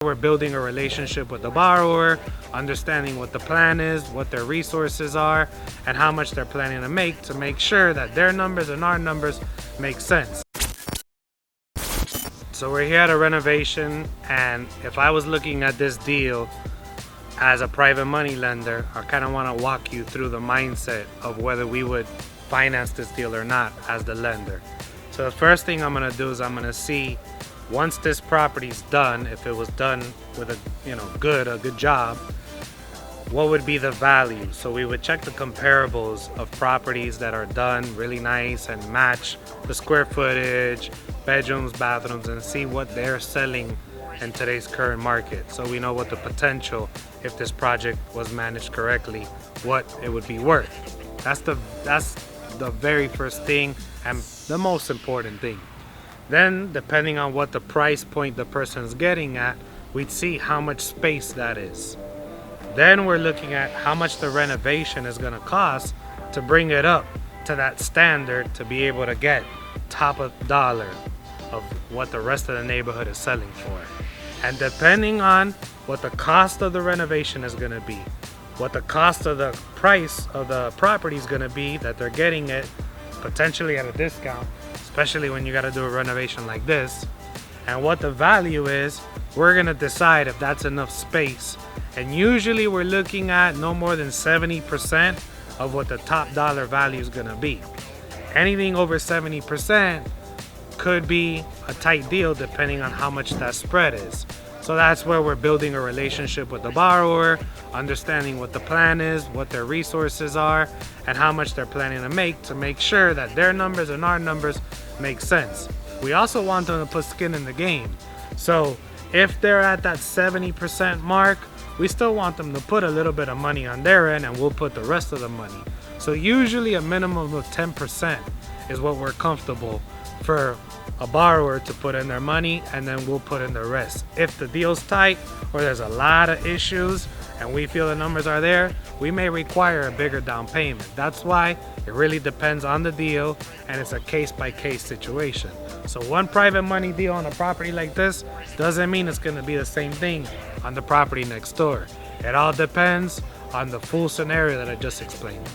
We're building a relationship with the borrower, understanding what the plan is, what their resources are, and how much they're planning to make sure that their numbers and our numbers make sense. So we're here at a renovation, and if I was looking at this deal as a private money lender, I kind of want to walk you through the mindset of whether we would finance this deal or not as the lender. So the first thing I'm going to do is I'm going to see, once this property's done, if it was done with a good job, what would be the value. So we would check the comparables of properties that are done really nice and match the square footage, bedrooms, bathrooms, and see what they're selling in today's current market, so we know what the potential, if this project was managed correctly, what it would be worth. That's the very first thing and the most important thing. Then, depending on what the price point the person's getting at, we'd see how much space that is. Then we're looking at how much the renovation is going to cost to bring it up to that standard to be able to get top of dollar of what the rest of the neighborhood is selling for. And depending on what the cost of the renovation is going to be, what the cost of the price of the property is going to be that they're getting it potentially at a discount, especially when you got to do a renovation like this, and what the value is, we're going to decide if that's enough space. And usually we're looking at no more than 70% of what the top dollar value is going to be. Anything over 70% could be a tight deal depending on how much that spread is. So that's where we're building a relationship with the borrower, understanding what the plan is, what their resources are, and how much they're planning to make sure that their numbers and our numbers make sense. We also want them to put skin in the game. So if they're at that 70% mark, we still want them to put a little bit of money on their end, and we'll put the rest of the money. So usually a minimum of 10% is what we're comfortable for a borrower to put in their money, and then we'll put in the rest. If the deal's tight or there's a lot of issues and we feel the numbers are there, we may require a bigger down payment. That's why it really depends on the deal, and it's a case-by-case situation. So one private money deal on a property like this doesn't mean it's going to be the same thing on the property next door. It all depends on the full scenario that I just explained.